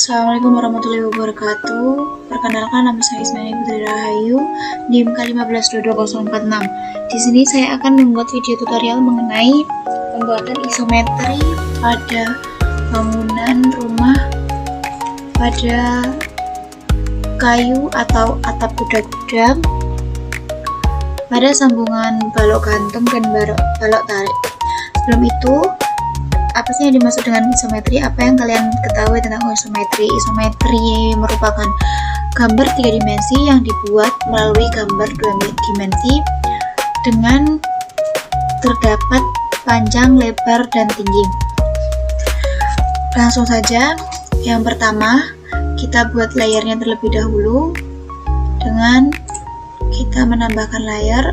Assalamualaikum warahmatullahi wabarakatuh. Perkenalkan, nama saya Ismail Putri Rahayu, NIM K1522046. Di sini saya akan membuat video tutorial mengenai pembuatan isometri pada bangunan rumah pada kayu atau atap kuda-kuda pada sambungan balok gantung dan balok tarik. Sebelum itu, apa sih yang dimaksud dengan isometri? Apa yang kalian ketahui tentang isometri? Isometri merupakan gambar 3 dimensi yang dibuat melalui gambar 2 dimensi dengan terdapat panjang, lebar, dan tinggi. Langsung saja, yang pertama kita buat layarnya terlebih dahulu dengan kita menambahkan layar.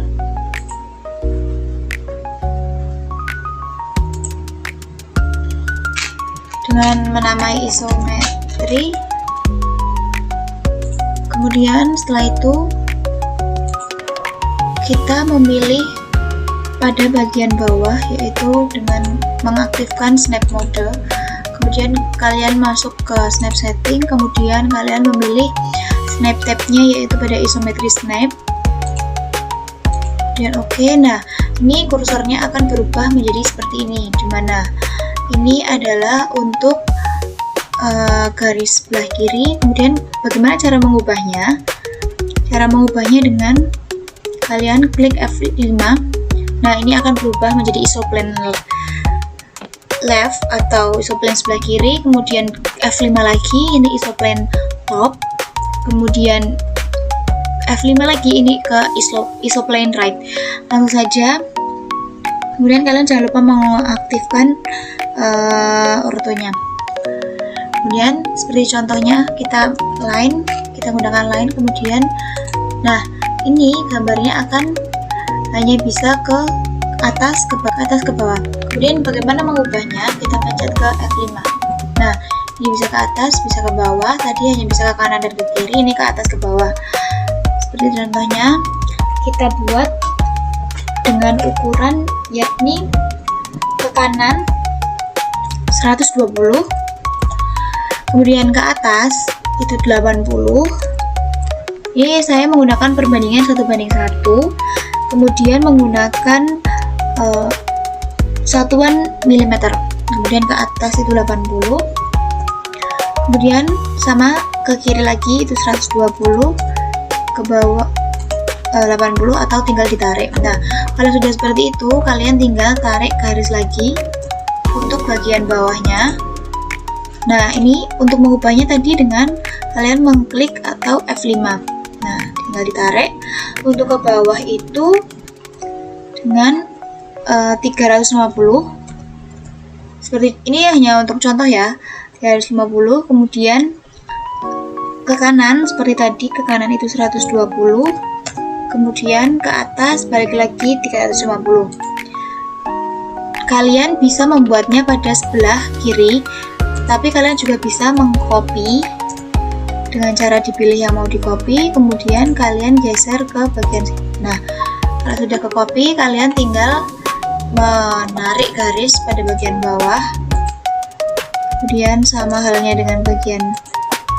Dengan menamai isometri. Kemudian setelah itu kita memilih pada bagian bawah, yaitu dengan mengaktifkan snap mode. Kemudian kalian masuk ke snap setting, kemudian kalian memilih snap tab-nya, yaitu pada isometri snap. Dan oke. Nah, ini kursornya akan berubah menjadi seperti ini, dimana ini adalah untuk garis sebelah kiri. Kemudian bagaimana cara mengubahnya? Cara mengubahnya dengan kalian klik F5. Nah, ini akan berubah menjadi isoplane left atau isoplane sebelah kiri. Kemudian F5 lagi, ini isoplane top. Kemudian F5 lagi, ini ke isoplane right. Langsung saja. Kemudian kalian jangan lupa mengaktifkan ortonya. Kemudian seperti contohnya kita gunakan line. Kemudian nah, ini gambarnya akan hanya bisa ke atas ke bawah. Kemudian bagaimana mengubahnya? Kita pencet ke F5. Nah, ini bisa ke atas, bisa ke bawah. Tadi hanya bisa ke kanan dan ke kiri, ini ke atas ke bawah. Seperti contohnya kita buat dengan ukuran, yakni ke kanan 120, kemudian ke atas itu 80. Ini saya menggunakan perbandingan 1:1, kemudian menggunakan satuan milimeter. Kemudian ke atas itu 80, kemudian sama ke kiri lagi itu 120, ke bawah 80 atau tinggal ditarik. Nah, kalau sudah seperti itu, kalian tinggal tarik garis lagi untuk bagian bawahnya. Nah, ini untuk mengubahnya tadi dengan kalian mengklik atau F5. Nah, tinggal ditarik. Untuk ke bawah itu dengan 350. Seperti ini hanya untuk contoh ya. 350. Kemudian ke kanan seperti tadi, ke kanan itu 120. Kemudian ke atas balik lagi 350. Kalian bisa membuatnya pada sebelah kiri, tapi kalian juga bisa mengcopy dengan cara dipilih yang mau di-copy, kemudian kalian geser ke bagian sini. Nah, kalau sudah ke copy, kalian tinggal menarik garis pada bagian bawah. Kemudian sama halnya dengan bagian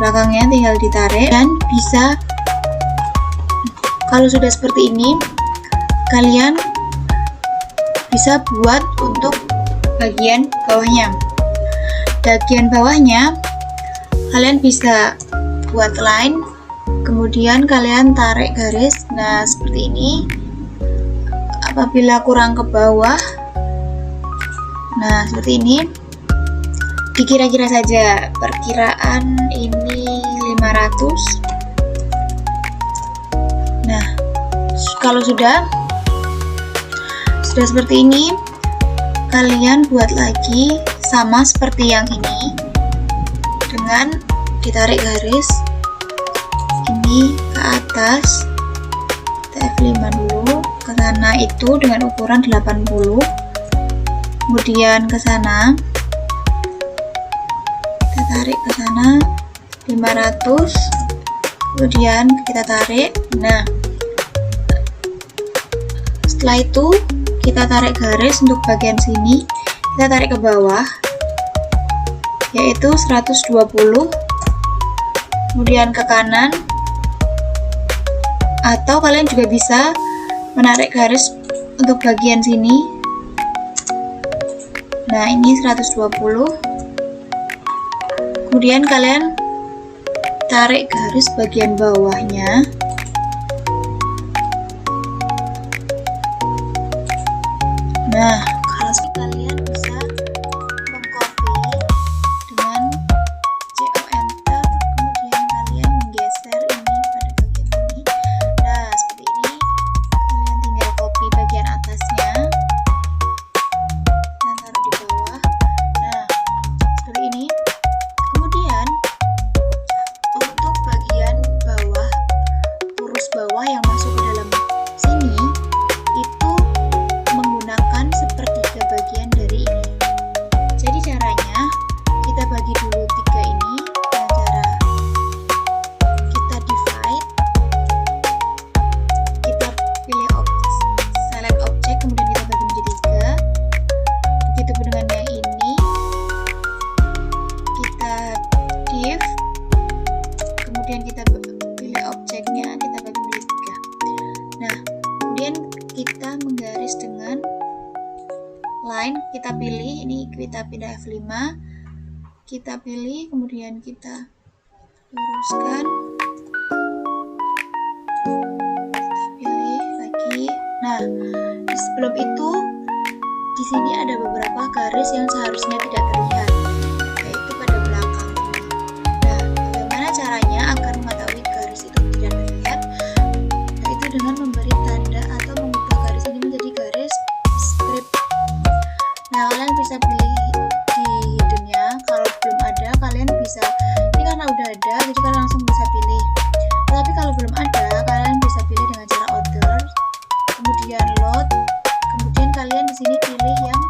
belakangnya, tinggal ditarik dan bisa. Kalau sudah seperti ini, kalian bisa buat untuk bagian bawahnya. Bagian bawahnya kalian bisa buat line, kemudian kalian tarik garis. Nah, seperti ini. Apabila kurang ke bawah, nah seperti ini, dikira-kira saja, perkiraan ini 500. Nah, kalau sudah seperti ini, kalian buat lagi sama seperti yang ini dengan ditarik garis ini ke atas, kita F5 dulu, ke sana itu dengan ukuran 80, kemudian ke sana kita tarik ke sana 500, kemudian kita tarik. Nah, setelah itu kita tarik garis untuk bagian sini, kita tarik ke bawah, yaitu 120. kemudian ke kanan, atau kalian juga bisa menarik garis untuk bagian sini. Nah, ini 120. Kemudian kalian tarik garis bagian bawahnya. Nah, kalau kalian bisa mengcopy dengan CO Enter, kemudian kalian menggeser ini pada bagian ini. Nah, seperti ini. Kalian tinggal copy bagian atasnya dan taruh di bawah. Nah, seperti ini. Kemudian untuk bagian bawah, kurus bawah yang masuk ke dalam sini itu menggunakan sepertiga bagian dari ini. Jadi caranya kita bagi dulu tiga ini dengan cara kita divide, kita pilih select object, kemudian kita bagi menjadi tiga. Begitu pun dengan yang ini, kita div, kemudian kita pilih objeknya, kita bagi menjadi tiga. Nah, kemudian kita menggaris dengan line, kita pilih ini, kita pindah F5, kita pilih, kemudian kita luruskan, kita pilih lagi. Nah, sebelum itu di sini ada beberapa garis yang seharusnya tidak terlihat, yaitu pada belakang ini. Nah, bagaimana caranya agar mengetahui garis itu tidak terlihat? Yaitu dengan memberi tanda atau mengubah garis ini menjadi garis strip. Nah, kalian bisa pilih di hiddennya. Kalau belum ada, kalian bisa, ini karena udah ada, jadi kalian langsung bisa pilih. Tapi kalau belum ada, kalian bisa pilih dengan cara order, kemudian load, kemudian kalian di sini pilih yang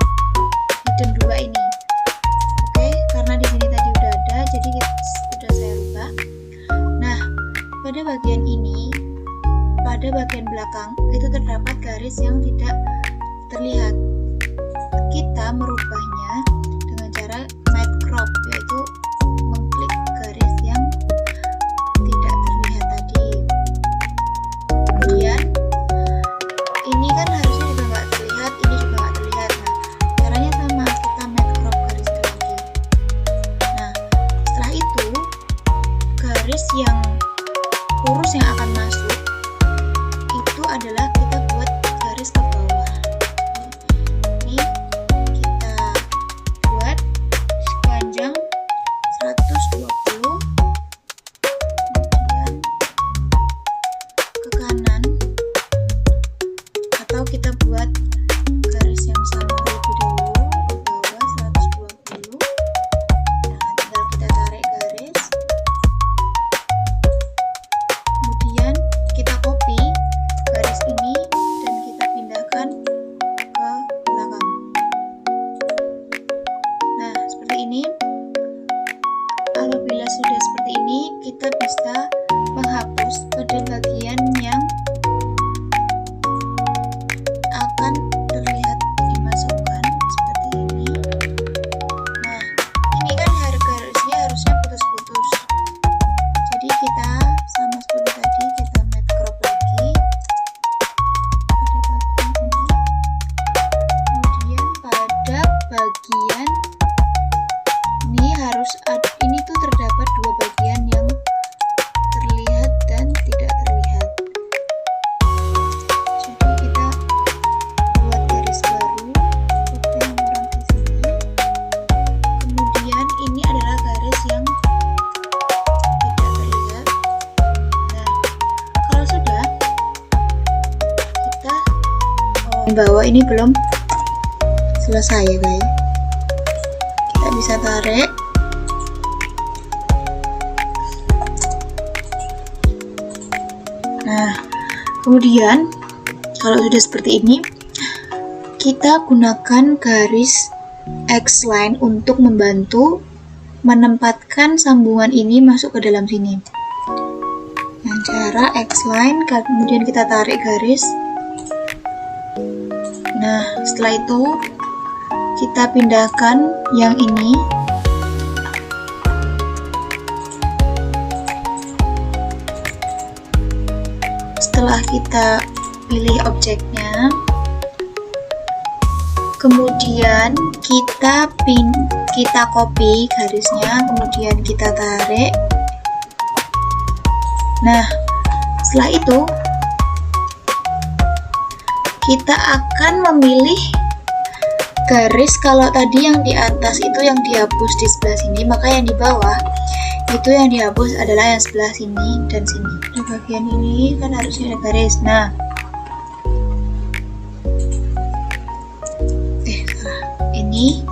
hidden 2 ini. Oke, karena di sini tadi udah ada, jadi sudah saya rubah. Nah, pada bagian ini, pada bagian belakang itu terdapat garis yang tidak terlihat. Kita merubahnya dengan cara matte crop, yaitu mengklik garis yang tidak terlihat tadi. Kemudian ini kan harusnya juga nggak terlihat, ini juga nggak terlihat. Nah, caranya sama, kita matte crop garis itu lagi. Nah, setelah itu garis yang lurus yang akan masuk itu adalah kita buat garis ke bawah. Ini kita buat sepanjang 120, kemudian ke kanan, atau kita buat garis yang sama terlebih dahulu ke bawah 120. Nah, tinggal kita tarik garis, kemudian kita copy garis ini dan kita pindahkan ke belakang. Nah, seperti ini. Apabila sudah seperti ini, kita bisa menghapus pada bagian yang akan terlihat dimasukkan seperti ini. Nah, ini kan garisnya harusnya putus-putus. Jadi kita sama seperti tadi, kita matte crop lagi pada bagian ini. Kemudian pada bagian ini harus ini tuh terdapat dua bagian yang terlihat dan tidak terlihat. Jadi kita buat garis baru, copy nomor di sini. Kemudian ini adalah garis yang tidak terlihat. Nah, kalau sudah, kita bawa ini belum selesai ya guys. Kita bisa tarik. Nah, kemudian kalau sudah seperti ini, kita gunakan garis X-line untuk membantu menempatkan sambungan ini masuk ke dalam sini. Dengan cara X-line, kemudian kita tarik garis. Nah, setelah itu kita pindahkan yang ini. setelah kita pilih objeknya, kemudian kita copy garisnya, kemudian kita tarik. Nah, setelah itu kita akan memilih garis. Kalau tadi yang di atas itu yang dihapus di sebelah sini, maka yang di bawah itu yang dihapus adalah yang sebelah sini dan sini. Di bagian ini kan harusnya ada garis. Nah, salah. Ini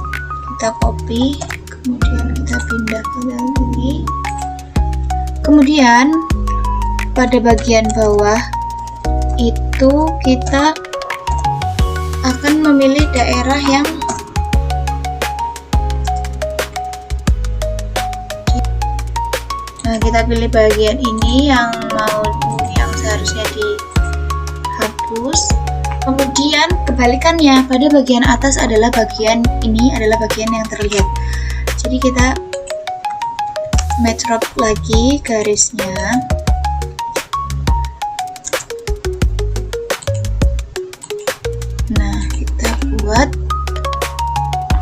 kita copy, kemudian kita pindah ke dalam sini. Kemudian pada bagian bawah itu kita akan memilih daerah yang kita pilih bagian ini yang seharusnya dihapus. Kemudian kebalikannya, pada bagian atas adalah bagian ini adalah bagian yang terlihat. Jadi kita match up lagi garisnya. Nah, kita buat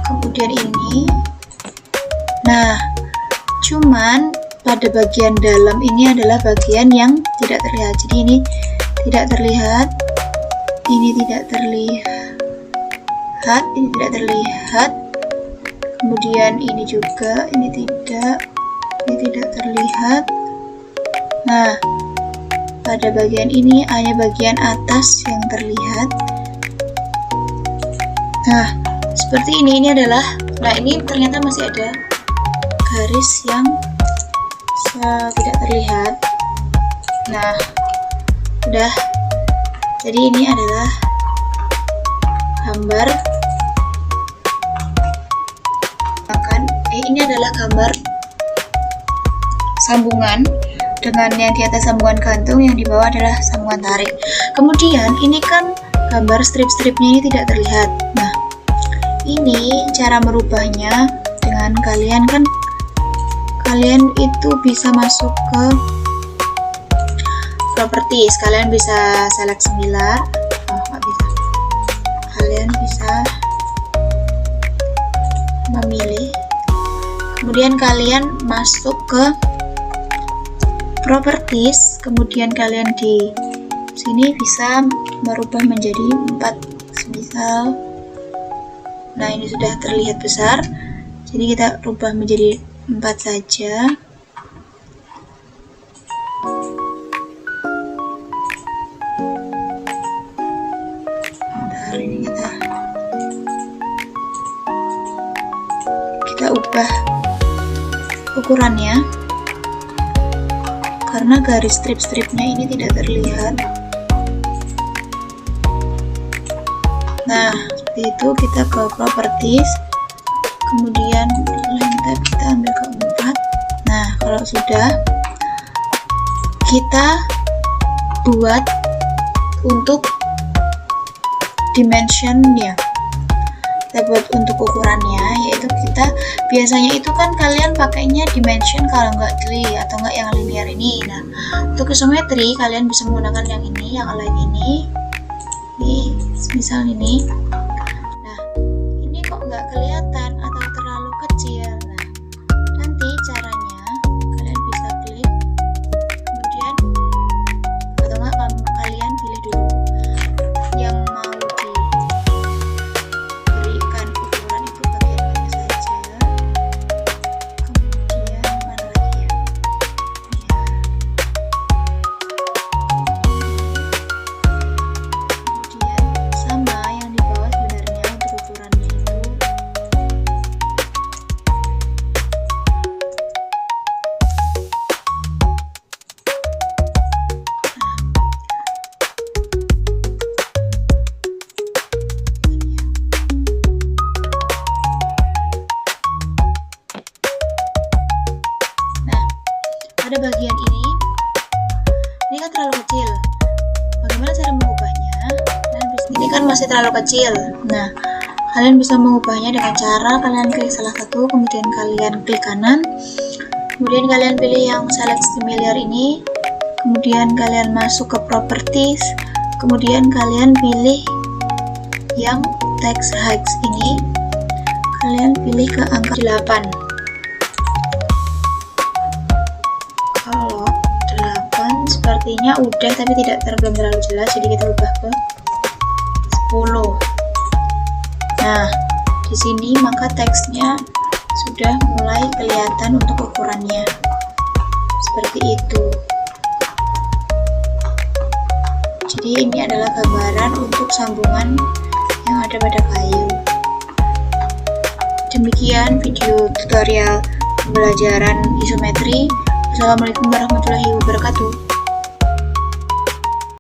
kemudian ini. Nah, cuman pada bagian dalam ini adalah bagian yang tidak terlihat. Jadi ini tidak terlihat, ini tidak terlihat, ini tidak terlihat. Kemudian ini juga, ini tidak terlihat. Nah, pada bagian ini hanya bagian atas yang terlihat. Nah, seperti ini adalah, nah ini ternyata masih ada garis yang tidak terlihat. Nah, udah. Jadi ini adalah gambar ini adalah gambar sambungan dengan yang di atas sambungan gantung, yang di bawah adalah sambungan tarik. Kemudian ini kan gambar strip-stripnya ini tidak terlihat. Nah, ini cara merubahnya dengan kalian itu bisa masuk ke properties, kalian bisa select similar. Nggak bisa. Kalian bisa memilih, kemudian kalian masuk ke properties, kemudian kalian di sini bisa merubah menjadi 4 semisal. Nah, ini sudah terlihat besar, jadi kita rubah menjadi 4 saja. Bentar, ini kita ubah ukurannya karena garis strip-stripnya ini tidak terlihat. Nah, seperti itu. Kita ke properties, kemudian kita ambil ke 4. Nah, kalau sudah, kita buat untuk dimensionnya, kita buat untuk ukurannya, yaitu kita biasanya itu kan kalian pakainya dimension kalau nggak tree atau nggak yang linear ini. Nah, untuk isometri kalian bisa menggunakan yang ini, yang align ini misal ini. Nah, ini kok nggak kelihatan atau terlalu kecil. Nah, nanti caranya kalian bisa klik, kemudian atau nggak kalian pilih dulu yang mau diberikan ukuran itu bagian mana saja, kemudian mana lagi ya, kemudian sama yang di bawah sebenarnya untuk ukurannya itu. Nah, pada bagian ini kan terlalu kecil. Bagaimana cara mengubahnya? Ini kan masih terlalu kecil. Nah, kalian bisa mengubahnya dengan cara kalian klik salah satu, kemudian kalian klik kanan, kemudian kalian pilih yang select similar ini, kemudian kalian masuk ke properties, kemudian kalian pilih yang text height ini, kalian pilih ke angka 8. Kalau 8 sepertinya udah tapi tidak terlalu jelas, jadi kita ubah ke 10. Nah, di sini maka teksnya sudah mulai kelihatan untuk ukurannya. Seperti itu. Jadi ini adalah gambaran untuk sambungan yang ada pada kayu. Demikian video tutorial pembelajaran isometri. Wassalamualaikum warahmatullahi wabarakatuh.